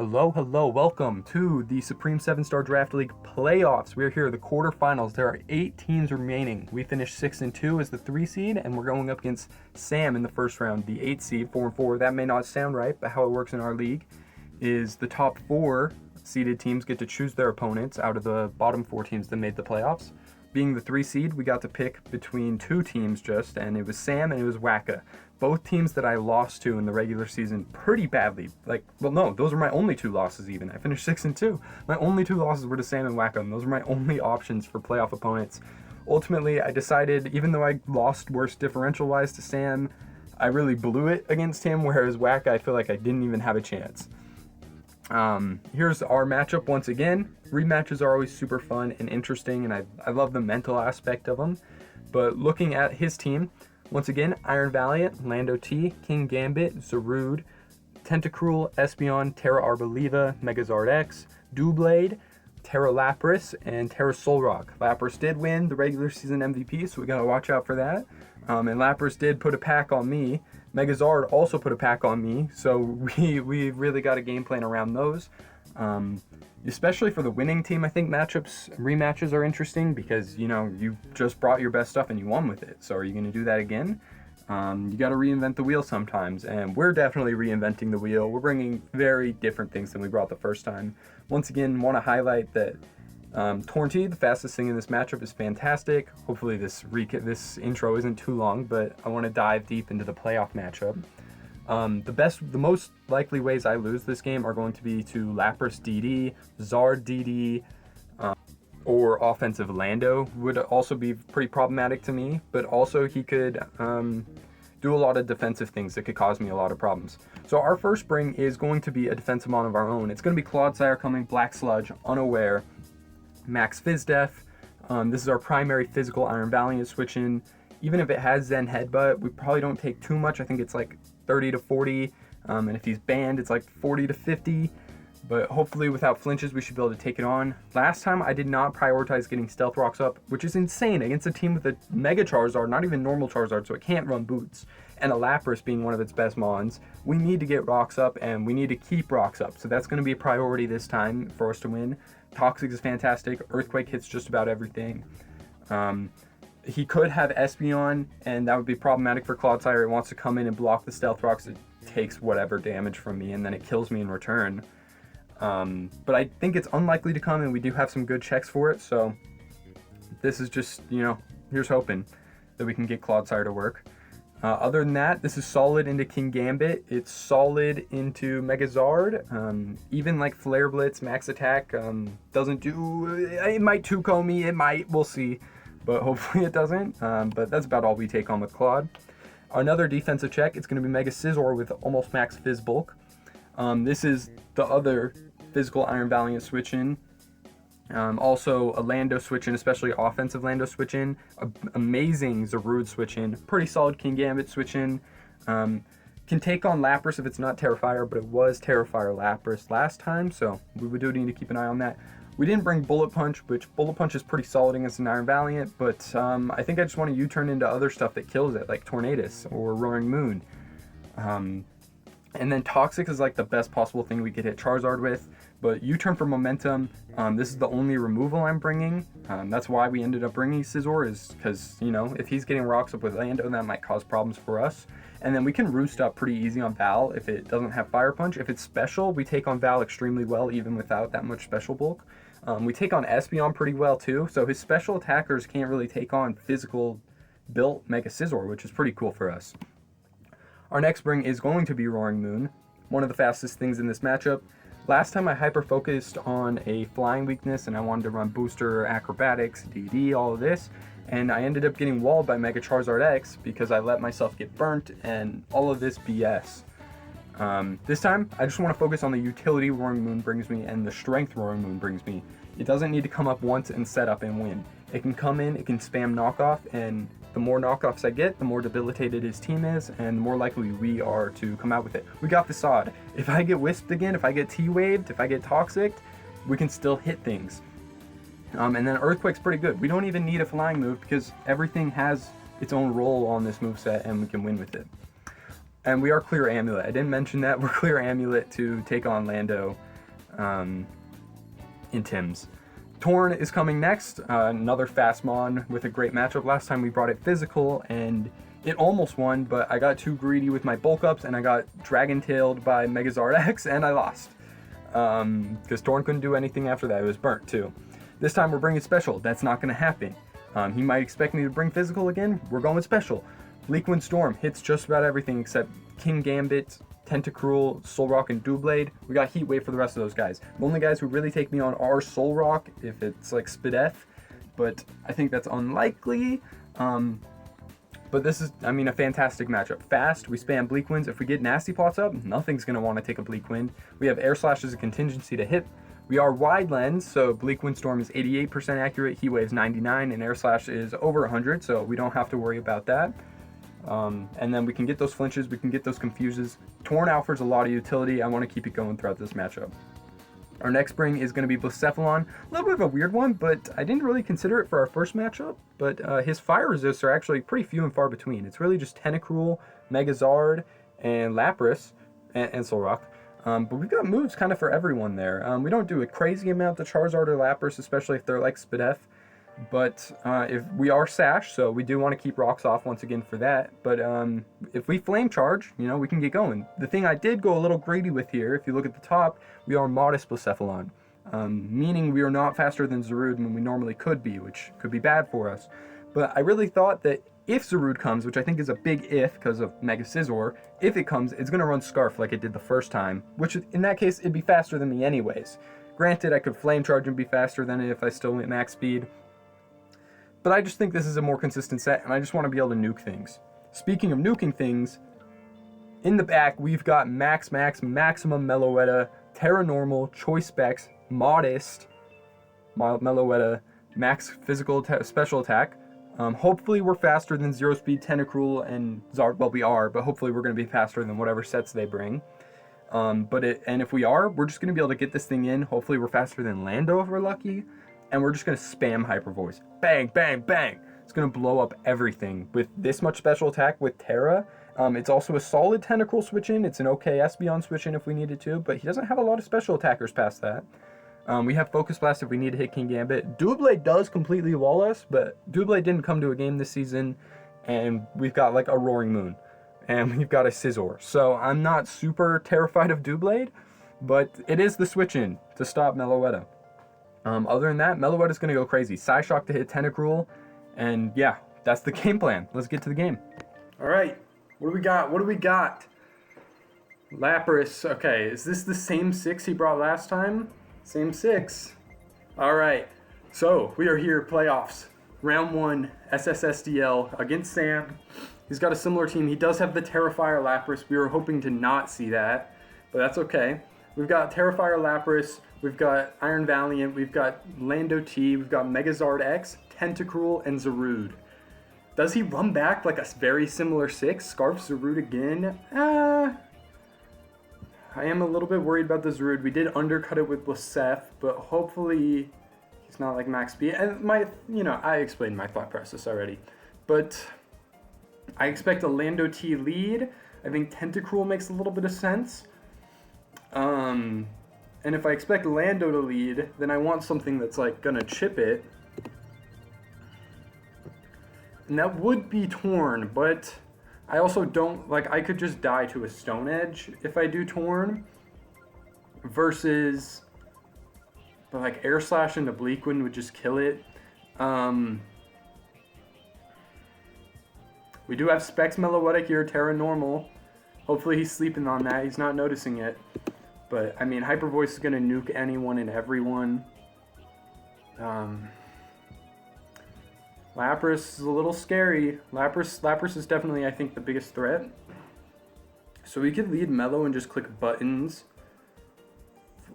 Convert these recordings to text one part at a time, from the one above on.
Hello, welcome to the Supreme 7-Star Draft League playoffs. We're here, the quarterfinals. There are 8 teams remaining. We finished 6-2 as the 3 seed, and we're going up against Sam in the first round, the 8 seed, 4-4. That may not sound right, but how it works in our league is the top 4 seeded teams get to choose their opponents out of the bottom 4 teams that made the playoffs. Being the 3 seed, we got to pick between 2 teams just, and it was Sam and it was Wacka. Both teams that I lost to in the regular season pretty badly. Those are my only 2 losses even. I finished 6-2. My only 2 losses were to Sam and Wacka, and those are my only options for playoff opponents. Ultimately, I decided, even though I lost worse differential-wise to Sam, I really blew it against him, whereas Wacka, I feel like I didn't even have a chance. Here's our matchup once again. Rematches are always super fun and interesting, and I love the mental aspect of them. But looking at his team, once again, Iron Valiant, Lando T, King Gambit, Zarude, Tentacruel, Espeon, TERA Arboliva, Megazard X, Doublade, TERA Lapras, and TERA Solrock. Lapras did win the regular season MVP, so we gotta watch out for that. And Lapras did put a pack on me. Megazard also put a pack on me, so we really got a game plan around those. Especially for the winning team, I think rematches are interesting because, you just brought your best stuff and you won with it. So are you going to do that again? You got to reinvent the wheel sometimes, and we're definitely reinventing the wheel. We're bringing very different things than we brought the first time. Once again, want to highlight that Tornty, the fastest thing in this matchup, is fantastic. Hopefully this intro isn't too long, but I want to dive deep into the playoff matchup. The most likely ways I lose this game are going to be to Lapras DD, Zard DD, or offensive Lando would also be pretty problematic to me, but also he could do a lot of defensive things that could cause me a lot of problems. So our first bring is going to be a defensive mon of our own. It's going to be Clodsire coming, Black Sludge, Unaware, Max Fizdef. This is our primary physical Iron Valiant switch in. Even if it has Zen Headbutt, we probably don't take too much. I think it's like 30 to 40, and if he's banned, it's like 40 to 50. But hopefully without flinches, we should be able to take it on. Last time, I did not prioritize getting Stealth Rocks up, which is insane against a team with a Mega Charizard, not even normal Charizard, so it can't run Boots, and a Lapras being one of its best mons. We need to get Rocks up, and we need to keep Rocks up, so that's going to be a priority this time for us to win. Toxic is fantastic. Earthquake hits just about everything. He could have Espeon, and that would be problematic for Clodsire. It wants to come in and block the Stealth Rocks. It takes whatever damage from me, and then it kills me in return. But I think it's unlikely to come, and we do have some good checks for it, so this is just, here's hoping that we can get Clodsire to work. Other than that, this is solid into King Gambit. It's solid into Megazard. Even like Flare Blitz, Max Attack, doesn't do... It might 2-ko me, it might, we'll see. But hopefully it doesn't. But that's about all we take on with Claude. Another defensive check, it's going to be Mega Scizor with almost max Fizz Bulk. This is the other physical Iron Valiant switch-in. Also a Lando switch-in, especially offensive Lando switch-in. Amazing Zarude switch-in. Pretty solid King Gambit switch-in. Can take on Lapras if it's not Terrifier, but it was Terrifier Lapras last time, so we do need to keep an eye on that. We didn't bring Bullet Punch, which Bullet Punch is pretty solid against an Iron Valiant, but I think I just want to U-turn into other stuff that kills it, like Tornadus or Roaring Moon. And then Toxic is like the best possible thing we could hit Charizard with, but U-turn for momentum, this is the only removal I'm bringing. That's why we ended up bringing Scizor, is because, if he's getting Rocks up with Lando, that might cause problems for us. And then we can roost up pretty easy on Val if it doesn't have Fire Punch. If it's special, we take on Val extremely well, even without that much special bulk. We take on Espeon pretty well too, so his special attackers can't really take on physical built Mega Scizor, which is pretty cool for us. Our next bring is going to be Roaring Moon, one of the fastest things in this matchup. Last time I hyper-focused on a flying weakness and I wanted to run Booster, Acrobatics, DD, all of this, and I ended up getting walled by Mega Charizard X because I let myself get burnt and all of this BS. This time, I just want to focus on the utility Roaring Moon brings me and the strength Roaring Moon brings me. It doesn't need to come up once and set up and win. It can come in, it can spam knockoff, and the more knockoffs I get, the more debilitated his team is, and the more likely we are to come out with it. We got Facade. If I get Wisped again, if I get T-Waved, if I get Toxic, we can still hit things. And then Earthquake's pretty good. We don't even need a flying move because everything has its own role on this moveset and we can win with it. And we are clear Amulet. I didn't mention that. We're clear Amulet to take on Lando. in Tim's. Torn is coming next, another fast mon with a great matchup. Last time we brought it physical and it almost won, but I got too greedy with my bulk ups and I got dragon-tailed by Megazard X and I lost. Because Torn couldn't do anything after that, it was burnt too. This time we're bringing special, that's not gonna happen. He might expect me to bring physical again, we're going special. Bleakwind Storm hits just about everything except King Gambit, Tentacruel, Soul Rock, and Doublade. We got Heat Wave for the rest of those guys. The only guys who really take me on are Soul Rock, if it's like Spideth, but I think that's unlikely. But this is, I mean, a fantastic matchup. Fast, we spam Bleak Winds. If we get Nasty Plots up, nothing's going to want to take a Bleak Wind. We have Air Slash as a contingency to hit. We are Wide Lens, so Bleak Wind Storm is 88% accurate, Heat Wave's 99, and Air Slash is over 100, so we don't have to worry about that. And then we can get those flinches, we can get those confuses. Torn offers a lot of utility. I want to keep it going throughout this matchup. Our next bring is going to be Blacephalon. A little bit of a weird one, but I didn't really consider it for our first matchup. But his fire resists are actually pretty few and far between. It's really just Tentacruel, Megazard, and Lapras, and Solrock. But we've got moves kind of for everyone there. We don't do a crazy amount to Charizard or Lapras, especially if they're like Spideth. But if we are Sash, so we do want to keep rocks off once again for that. But if we Flame Charge, you know, we can get going. The thing I did go a little greedy with here, if you look at the top, we are Modest Blacephalon. Meaning we are not faster than Zarude when we normally could be, which could be bad for us. But I really thought that if Zarude comes, which I think is a big if because of Mega Scizor, if it comes, it's going to run Scarf like it did the first time, which in that case, it'd be faster than me anyways. Granted, I could Flame Charge and be faster than it if I still went max speed. But I just think this is a more consistent set, and I just want to be able to nuke things. Speaking of nuking things, in the back, we've got Maximum, Meloetta, TERA Normal, Choice Specs, Modest, Meloetta, Max Physical Special Attack. Hopefully we're faster than Zero Speed, Tentacruel, and Zard. Well, we are, but hopefully we're going to be faster than whatever sets they bring. And if we are, we're just going to be able to get this thing in. Hopefully we're faster than Lando if we're lucky. And we're just going to spam Hyper Voice. Bang, bang, bang. It's going to blow up everything. With this much special attack with TERA, it's also a solid Tentacruel switch in. It's an okay Espeon switch in if we needed to, but he doesn't have a lot of special attackers past that. We have Focus Blast if we need to hit King Gambit. Doublade does completely wall us, but Doublade didn't come to a game this season, and we've got like a Roaring Moon, and we've got a Scizor. So I'm not super terrified of Doublade, but it is the switch in to stop Meloetta. Other than that, Meloetta's going to go crazy. Psyshock to hit Tentacruel, and yeah, that's the game plan. Let's get to the game. All right, what do we got? What do we got? Lapras. Okay, is this the same 6 he brought last time? Same 6. All right, so we are here, playoffs. Round 1, SSSDL against Sam. He's got a similar team. He does have the Terrifier Lapras. We were hoping to not see that, but that's okay. We've got Terrifier Lapras, we've got Iron Valiant, we've got Lando T, we've got Megazard X, Tentacruel, and Zarude. Does he run back like a very similar 6? Scarf Zarude again? I am a little bit worried about the Zarude. We did undercut it with Blasef, but hopefully he's not like max speed. And I explained my thought process already. But I expect a Lando T lead. I think Tentacruel makes a little bit of sense. And if I expect Lando to lead, then I want something that's like gonna chip it. And that would be Torn, but I also don't, like, I could just die to a Stone Edge if I do Torn. Versus, but like Air Slash into Bleakwind would just kill it. We do have Specs Meloetta here, TERA Normal. Hopefully he's sleeping on that, he's not noticing it. But, I mean, Hyper Voice is going to nuke anyone and everyone. Lapras is a little scary. Lapras is definitely, I think, the biggest threat. So we could lead Melo and just click buttons.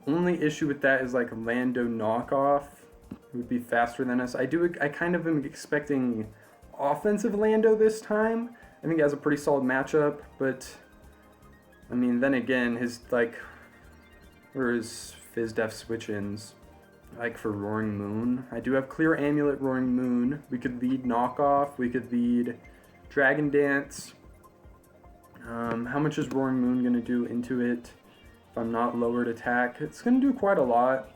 The only issue with that is, like, Lando knockoff. It would be faster than us. I kind of am expecting offensive Lando this time. I think he has a pretty solid matchup, but, I mean, then again, his, like... Or his Fizdef switch-ins, like for Roaring Moon. I do have Clear Amulet, Roaring Moon. We could lead Knockoff. We could lead Dragon Dance. How much is Roaring Moon going to do into it? if I'm not lowered attack. It's going to do quite a lot.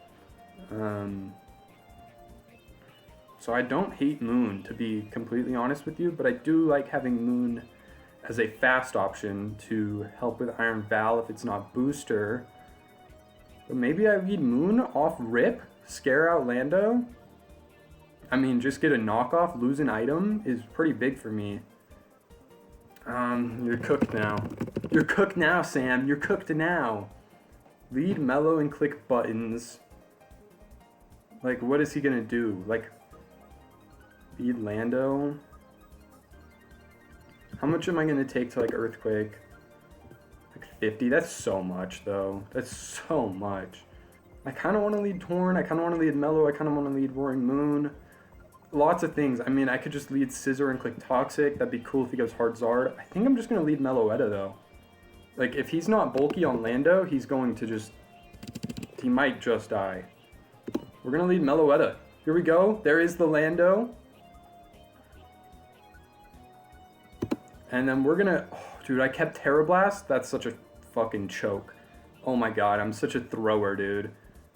So I don't hate Moon, to be completely honest with you, but I do like having Moon as a fast option to help with Iron Val if it's not booster. But maybe I lead Moon off rip, scare out Lando. I mean, just get a knockoff, lose an item is pretty big for me. You're cooked now. You're cooked now, Sam. You're cooked now. Lead Mellow and click buttons. Like, what is he gonna do? Like, lead Lando? How much am I gonna take to, like, Earthquake? Like 50? That's so much, though. That's so much. I kind of want to lead Torn. I kind of want to lead Mellow. I kind of want to lead Roaring Moon. Lots of things. I mean, I could just lead Scissor and click Toxic. That'd be cool if he goes Hard Zard. I think I'm just going to lead Meloetta, though. Like, if he's not bulky on Lando, he's going to just... He might just die. We're going to lead Meloetta. Here we go. There is the Lando. And then we're going to... Oh, dude, I kept Terra Blast. That's such a fucking choke. Oh my god, I'm such a thrower, dude.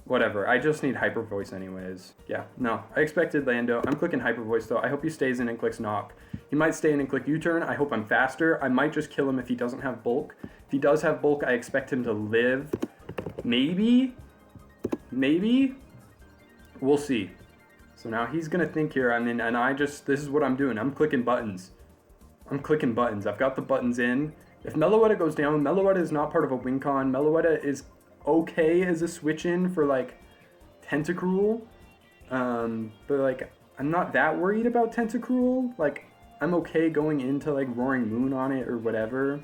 Whatever, I just need Hyper Voice anyways. Yeah, no, I expected Lando. I'm clicking Hyper Voice though. I hope he stays in and clicks Knock. He might stay in and click U-turn. I hope I'm faster. I might just kill him if he doesn't have bulk. If he does have bulk, I expect him to live. Maybe? Maybe? We'll see. So now he's gonna think here, I mean, and this is what I'm doing. I'm clicking buttons. I'm clicking buttons. I've got the buttons in. If Meloetta goes down, Meloetta is not part of a win con. Meloetta is okay as a switch in for like Tentacruel. But like, I'm not that worried about Tentacruel. Like, I'm okay going into like Roaring Moon on it or whatever.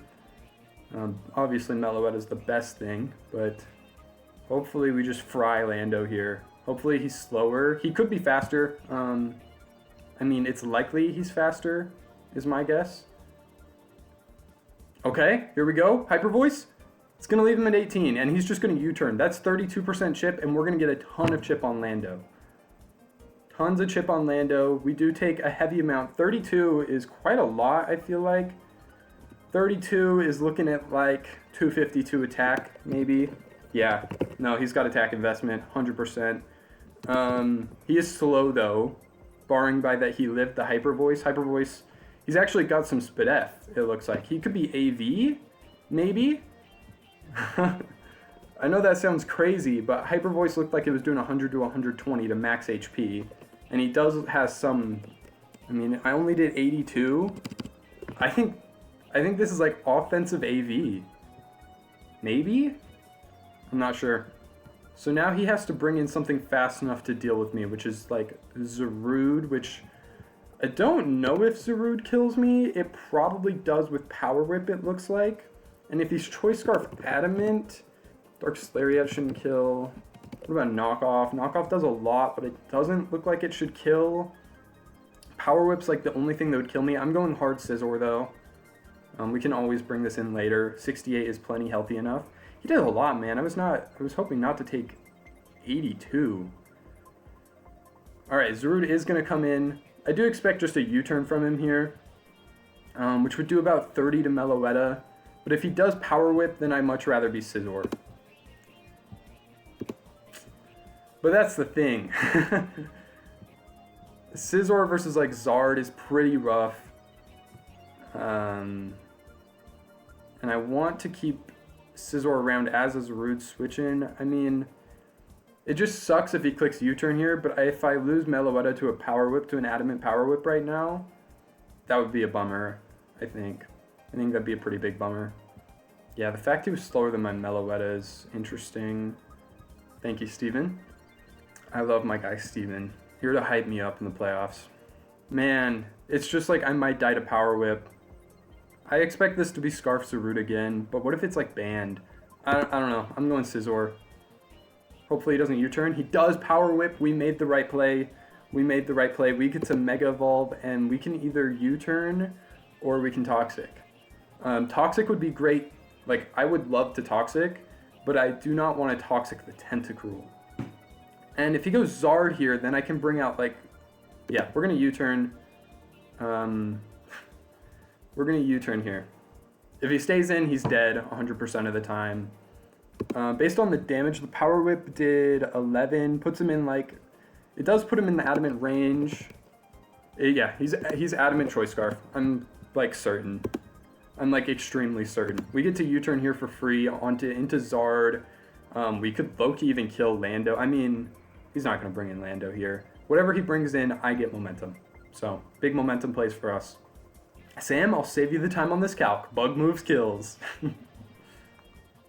Obviously Meloetta is the best thing, but hopefully we just fry Lando here. Hopefully he's slower. He could be faster. I mean, it's likely he's faster, is my guess. Okay, here we go. Hyper Voice. It's going to leave him at 18, and he's just going to U-turn. That's 32% chip, and we're going to get a ton of chip on Lando. Tons of chip on Lando. We do take a heavy amount. 32 is quite a lot, I feel like. 32 is looking at like 252 attack, maybe. Yeah, no, he's got attack investment, 100%. He is slow, though, barring by that he lived the Hyper Voice. Hyper Voice... He's actually got some Spidef, it looks like. He could be AV, maybe? I know that sounds crazy, but Hyper Voice looked like it was doing 100 to 120 to max HP. And he has some... I mean, I only did 82. I think this is like offensive AV. Maybe? I'm not sure. So now he has to bring in something fast enough to deal with me, which is like Zarude, which... I don't know if Zarude kills me. It probably does with Power Whip, it looks like. And if he's Choice Scarf Adamant, Dark Lariat shouldn't kill. What about Knockoff? Knockoff does a lot, but it doesn't look like it should kill. Power Whip's like the only thing that would kill me. I'm going hard Scizor though. We can always bring this in later. 68 is plenty healthy enough. He did a lot, man. I was hoping not to take 82. Alright, Zarude is gonna come in. I do expect just a U-turn from him here, which would do about 30 to Meloetta. But if he does Power Whip, then I'd much rather be Scizor. But that's the thing. Scizor versus like Zard is pretty rough. And I want to keep Scizor around as a Zarude switch in. I mean... It just sucks if he clicks U-turn here, but if I lose Meloetta to a Power Whip, to an Adamant Power Whip right now, that would be a bummer, I think. I think that'd be a pretty big bummer. Yeah, the fact he was slower than my Meloetta is interesting. Thank you, Steven. I love my guy, Steven. Here to hype me up in the playoffs. Man, it's just like I might die to Power Whip. I expect this to be Scarf Zarude again, but what if it's like banned? I don't know. I'm going Scizor. Hopefully he doesn't U-turn. He does Power Whip. We made the right play. We made the right play. We get to Mega Evolve, and we can either U-turn or we can Toxic. Toxic would be great. Like, I would love to Toxic, but I do not want to Toxic the Tentacruel. And if he goes Zard here, then I can bring out, like... Yeah, we're going to U-turn. We're going to U-turn here. If he stays in, he's dead 100% of the time. Based on the damage, the Power Whip did 11, puts him in like, it does put him in the adamant range. Yeah, he's adamant Choice Scarf. I'm like certain. I'm like extremely certain. We get to U-turn here for free into Zard. We could low-key even kill Lando. I mean, he's not gonna bring in Lando here. Whatever he brings in, I get momentum. So big momentum plays for us. Sam, I'll save you the time on this calc. Bug moves kills.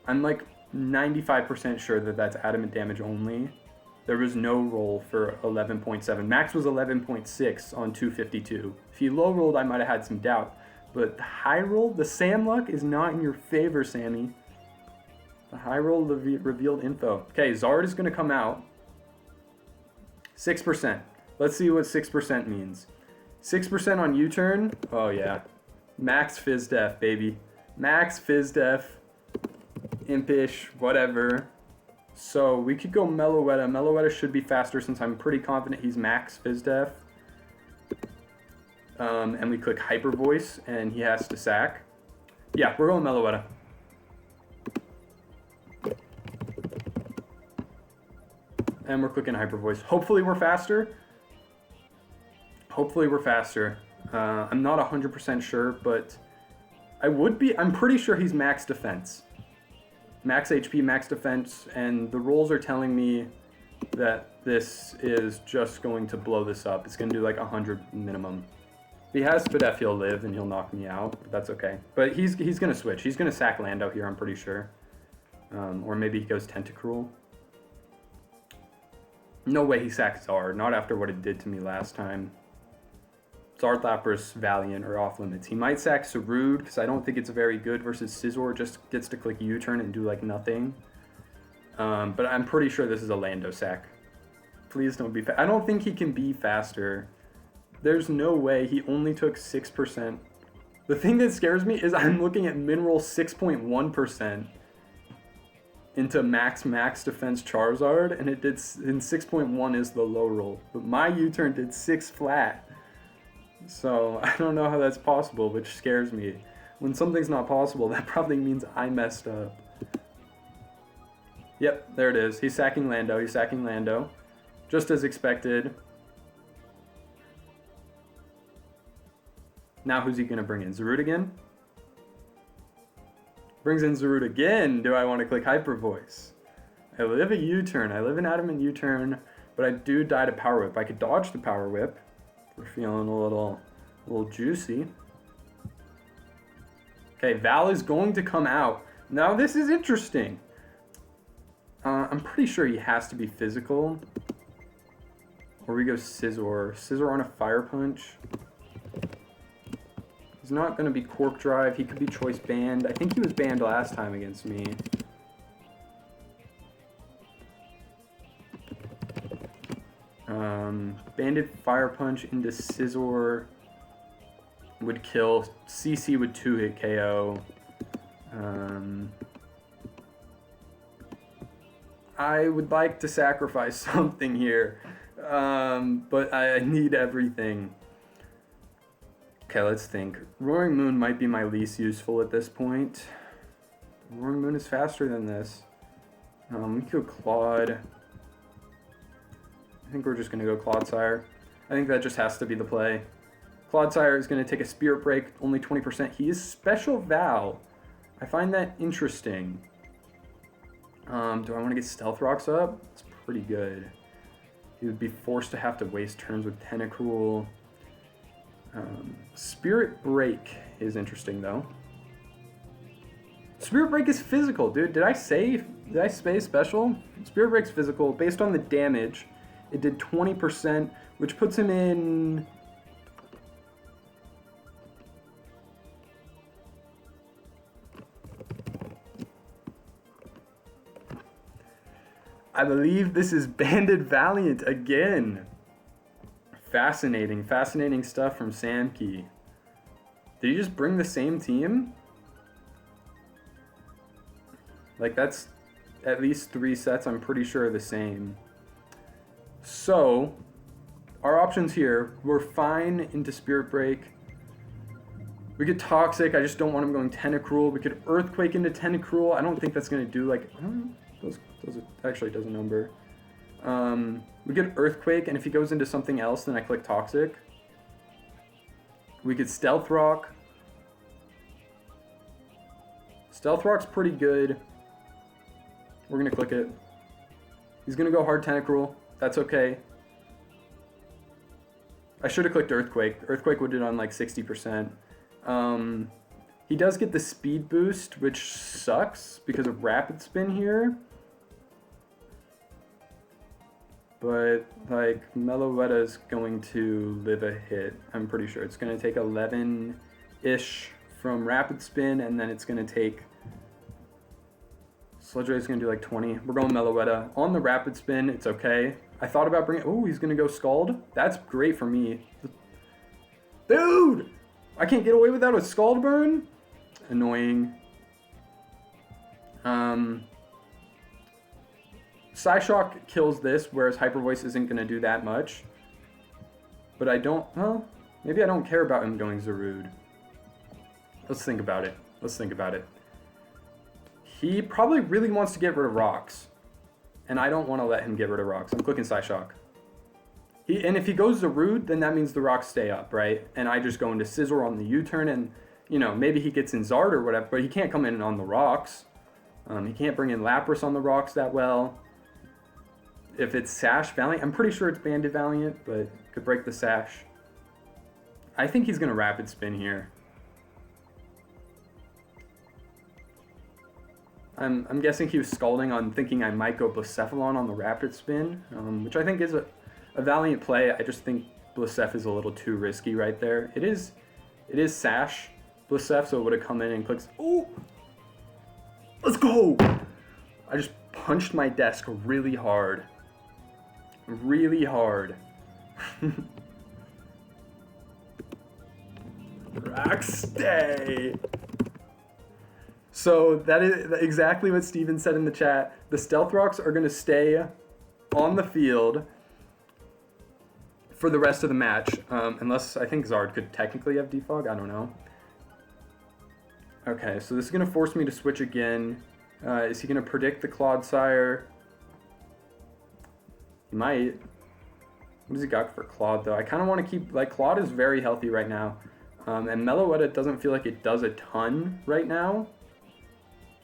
I'm like 95% sure that that's adamant damage only. There was no roll for 11.7. Max was 11.6 on 252. If he low rolled, I might have had some doubt. But the high roll, the Sam luck is not in your favor, Sammy. The high roll revealed info. Okay, Zard is going to come out. 6%. Let's see what 6% means. 6% on U-turn. Oh, yeah. Max Fizz Def, baby. Max Fizz Def. Impish, whatever. So we could go Meloetta. Meloetta should be faster since I'm pretty confident he's max Fizz Def. And we click Hyper Voice and he has to sack. Yeah, we're going Meloetta. And we're clicking Hyper Voice. Hopefully we're faster. Hopefully we're faster. I'm not 100% sure, but I'm pretty sure he's max defense. Max HP, max defense, and the rolls are telling me that this is just going to blow this up. It's going to do like 100 minimum. If he has Spadef, he'll live and he'll knock me out, but that's okay. But he's going to switch. He's going to sack Lando here, I'm pretty sure. Or maybe he goes Tentacruel. No way he sacks Zard, not after what it did to me last time. Zard Lapras, Valiant, or off limits. He might sack Sarud, because I don't think it's very good versus Scizor, just gets to click U-turn and do like nothing. But I'm pretty sure this is a Lando sack. Please don't be I don't think he can be faster. There's no way. He only took 6%. The thing that scares me is I'm looking at Mineral 6.1% into max defense Charizard, and it did, and 6.1 is the low roll. But my U-turn did 6 flat. So I don't know how that's possible, which scares me. When something's not possible, that probably means I messed up. Yep, there it is. He's sacking Lando. He's sacking Lando. Just as expected. Now who's he going to bring in? Zarud again? Brings in Zarud again. Do I want to click Hyper Voice? I live a U-turn. I live an adamant U-turn, but I do die to Power Whip. I could dodge the Power Whip. We're feeling a little juicy. Okay, Val is going to come out. Now this is interesting. I'm pretty sure he has to be physical. Or we go Scizor. Scizor on a Fire Punch. He's not going to be Cork Drive. He could be Choice Banned. I think he was banned last time against me. Banded Fire Punch into Scizor would kill. CC would 2-hit KO. I would like to sacrifice something here, but I need everything. Okay, let's think. Roaring Moon might be my least useful at this point. Roaring Moon is faster than this. We could go Claude. I think we're just going to go Clodsire. I think that just has to be the play. Clodsire is going to take a Spirit Break, only 20%. He is Special Val. I find that interesting. Do I want to get Stealth Rocks up? It's pretty good. He would be forced to have to waste turns with Tentacruel. Spirit Break is interesting though. Spirit Break is physical, dude. Did I say special? Spirit Break's physical. Based on the damage, it did 20%, which puts him in... I believe this is Banded Valiant again. Fascinating stuff from Samky. Did he just bring the same team? Like, that's at least 3 sets I'm pretty sure are the same. So, our options here, we're fine into Spirit Break. We could Toxic. I just don't want him going Tentacruel. We could Earthquake into Tentacruel. I don't think that's going to do, like, I don't know. Those actually does a number. We could Earthquake, and if he goes into something else, then I click Toxic. We could Stealth Rock. Stealth Rock's pretty good. We're going to click it. He's going to go hard Tentacruel. That's okay. I should have clicked Earthquake. Earthquake would have done like 60%. He does get the speed boost, which sucks because of Rapid Spin here. But, like, Meloetta is going to live a hit. I'm pretty sure. It's going to take 11-ish from Rapid Spin, and then it's going to take... Sludge Ray is going to do like 20. We're going Meloetta. On the Rapid Spin, it's okay. I thought about bringing... Oh, he's going to go Scald. That's great for me. Dude! I can't get away with that with Scald Burn? Annoying. Psyshock kills this, whereas Hyper Voice isn't going to do that much. But I don't... Well, maybe I don't care about him going Zarude. Let's think about it. Let's think about it. He probably really wants to get rid of rocks. And I don't want to let him get rid of rocks. I'm clicking Psyshock. And if he goes Zarude, then that means the rocks stay up, right? And I just go into Scizor on the U-turn and, you know, maybe he gets in Zard or whatever, but he can't come in on the rocks. He can't bring in Lapras on the rocks that well. If it's Sash Valiant, I'm pretty sure it's Banded Valiant, but could break the Sash. I think he's going to Rapid Spin here. I'm guessing he was scalding on thinking I might go Blacephalon on the Rapid Spin, which I think is a valiant play. I just think Blacef is a little too risky right there. It is Sash Blacef, so it would have come in and clicks. Oh! Let's go! I just punched my desk really hard. Really hard. Rockstay! So that is exactly what Steven said in the chat. The Stealth Rocks are going to stay on the field for the rest of the match. Unless I think Zard could technically have Defog. I don't know. Okay, so this is going to force me to switch again. Is he going to predict the Clodsire? He might. What does he got for Claude, though? I kind of want to keep... Like, Claude is very healthy right now. And Meloetta doesn't feel like it does a ton right now.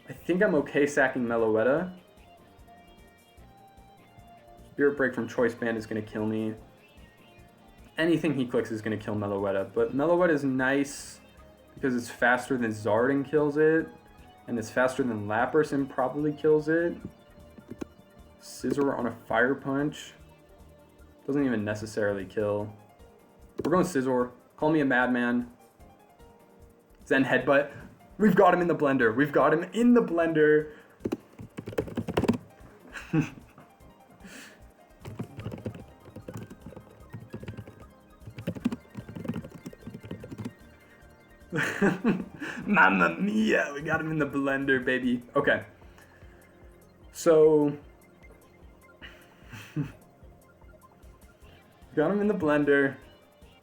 I think I'm okay sacking Meloetta. Spirit Break from Choice Band is going to kill me. Anything he clicks is going to kill Meloetta. But Meloetta is nice because it's faster than Zard and kills it. And it's faster than Lapras and probably kills it. Scizor on a Fire Punch. Doesn't even necessarily kill. We're going Scizor. Call me a madman. Zen Headbutt. We've got him in the blender. We've got him in the blender. Mamma mia, we got him in the blender, baby. Okay. So... got him in the blender.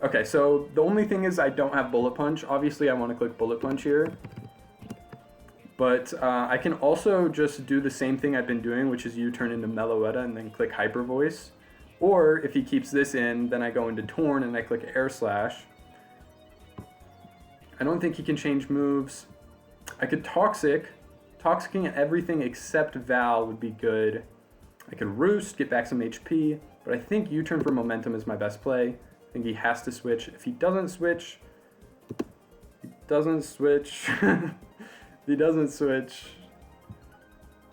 Okay, so the only thing is I don't have Bullet Punch. Obviously, I want to click Bullet Punch here. But I can also just do the same thing I've been doing, which is U-turn into Meloetta and then click Hyper Voice. Or if he keeps this in, then I go into Torn and I click Air Slash. I don't think he can change moves. I could Toxic. Toxicking everything except Val would be good. I could Roost, get back some HP. But I think U-turn for Momentum is my best play. I think he has to switch. If he doesn't switch... He doesn't switch.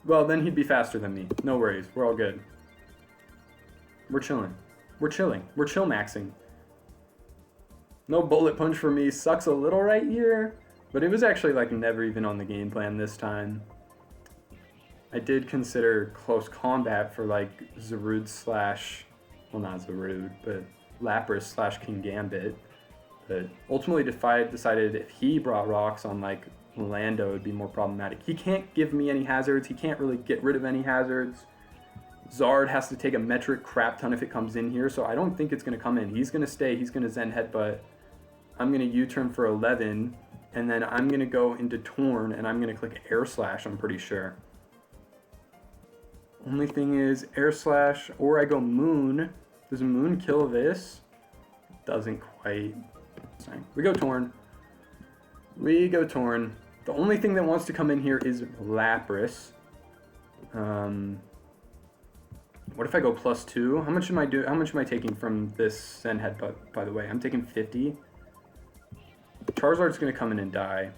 Well, then he'd be faster than me. No worries. We're all good. We're chilling. We're chilling. We're chill maxing. No Bullet Punch for me. Sucks a little right here. But it was actually like never even on the game plan this time. I did consider Close Combat for like Zarude slash... Well, not Zarude, but Lapras slash King Gambit. But ultimately decided if he brought rocks on like Lando, it would be more problematic. He can't give me any hazards. He can't really get rid of any hazards. Zard has to take a metric crap ton if it comes in here, so I don't think it's going to come in. He's going to stay. He's going to Zen Headbutt. I'm going to U-turn for 11. And then I'm going to go into Torn, and I'm going to click Air Slash, I'm pretty sure. Only thing is Air Slash, or I go Moon. Does Moon kill this? Doesn't quite. Sorry. We go Torn. We go Torn. The only thing that wants to come in here is Lapras. What if I go +2? How much am I taking from this Send Headbutt, by the way? I'm taking 50. Charizard's gonna come in and die.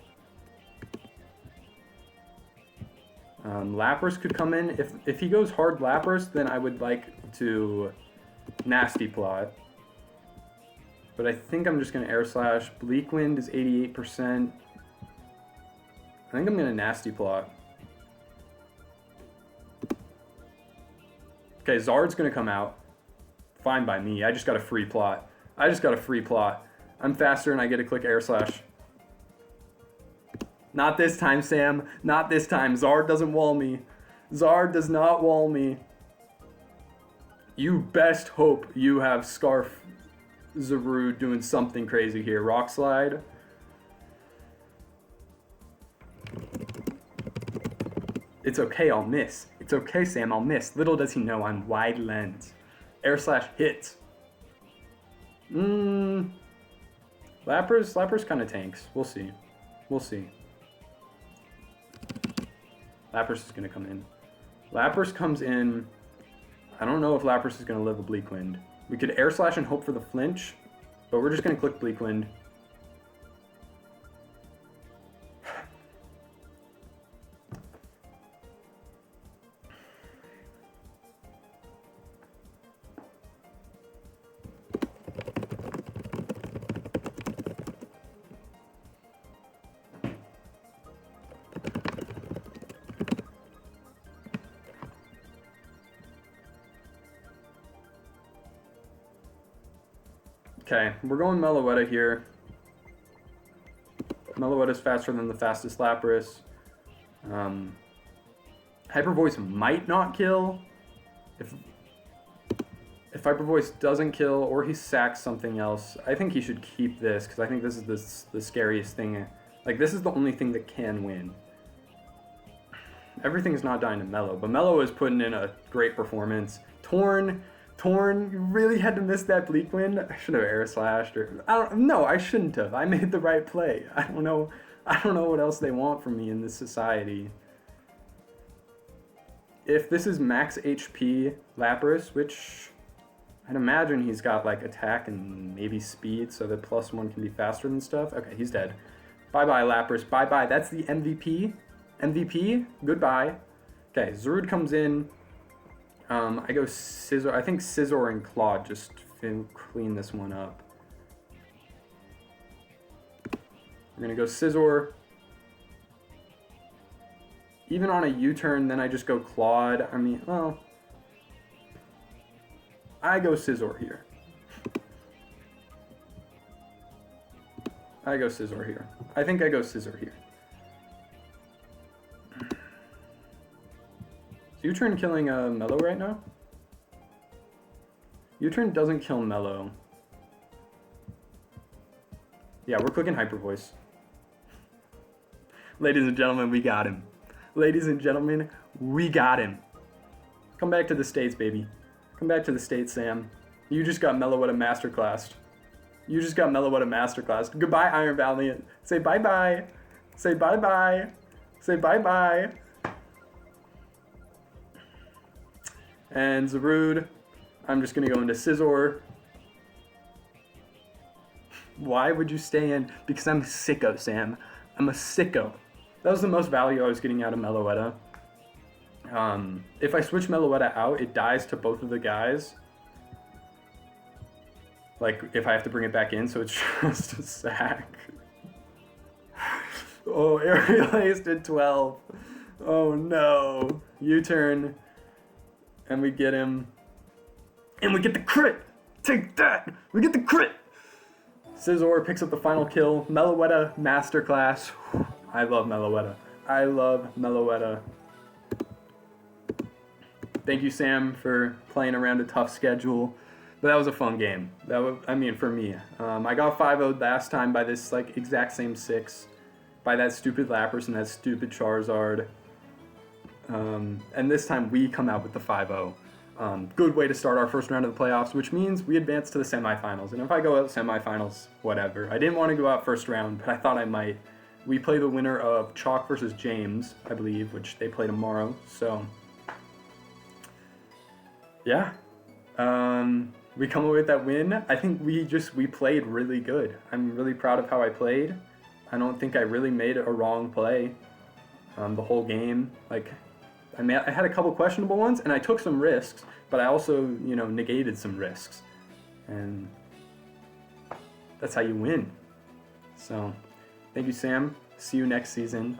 Lapras could come in. If he goes hard Lapras, then I would like to Nasty Plot. But I think I'm just gonna Air Slash. Bleak Wind is 88%. I think I'm gonna Nasty Plot. Okay, Zard's gonna come out. Fine by me. I just got a free plot. I'm faster and I get to click Air Slash. Not this time, Sam. Not this time. Zard doesn't wall me. Zard does not wall me. You best hope you have Scarf Zarude doing something crazy here. Rock Slide. It's okay, I'll miss. It's okay, Sam, I'll miss. Little does he know I'm Wide Lens. Air Slash hits. Lapras kind of tanks. We'll see. Lapras is going to come in. Lapras comes in. I don't know if Lapras is going to live a Bleak Wind. We could Air Slash and hope for the flinch, but we're just going to click Bleak Wind. Okay, we're going Meloetta here. Meloetta's faster than the fastest Lapras. Hyper Voice might not kill. If Hyper Voice doesn't kill or he sacks something else, I think he should keep this because I think this is the scariest thing. Like, this is the only thing that can win. Everything's not dying to Melo, but Melo is putting in a great performance. Torn, you really had to miss that Bleak Wind. I should have Air Slashed, or I shouldn't have. I made the right play. I don't know what else they want from me in this society. If this is max HP Lapras, which I'd imagine he's got like attack and maybe speed, so that +1 can be faster than stuff. Okay, he's dead. Bye-bye Lapras, bye-bye. That's the MVP. MVP, goodbye. Okay, Zarude comes in. I go Scizor. I think Scizor and Claude just clean this one up. We're gonna go Scizor. Even on a U-turn, then I just go Claude. I mean, well, I go Scizor here. I think I go Scizor here. U-turn killing Melo right now? U-turn doesn't kill Melo. Yeah, we're clicking Hyper Voice. Ladies and gentlemen, we got him. Ladies and gentlemen, we got him. Come back to the States, baby. Come back to the States, Sam. You just got Meloetta Masterclassed. Goodbye, Iron Valiant. Say bye-bye. Say bye-bye. Say bye-bye. And Zarude, I'm just going to go into Scizor. Why would you stay in? Because I'm a sicko, Sam. I'm a sicko. That was the most value I was getting out of Meloetta. If I switch Meloetta out, it dies to both of the guys. Like, if I have to bring it back in, so it's just a sack. Oh, Aerial Ace did 12. Oh no. U-turn. And we get him. And we get the crit! Take that! We get the crit! Scizor picks up the final kill. Meloetta Masterclass. I love Meloetta. Thank you, Sam, for playing around a tough schedule. But that was a fun game. For me. I got 5-0'd last time by this, like, exact same 6. by that stupid Lapras and that stupid Charizard. And this time we come out with the 5-0. Good way to start our first round of the playoffs, which means we advance to the semifinals. And if I go out semifinals, whatever. I didn't want to go out first round, but I thought I might. We play the winner of Chalk versus James, I believe, which they play tomorrow. So, yeah. We come away with that win. I think we played really good. I'm really proud of how I played. I don't think I really made a wrong play the whole game. Like, I had a couple questionable ones, and I took some risks, but I also, negated some risks. And that's how you win. So, thank you, Sam. See you next season.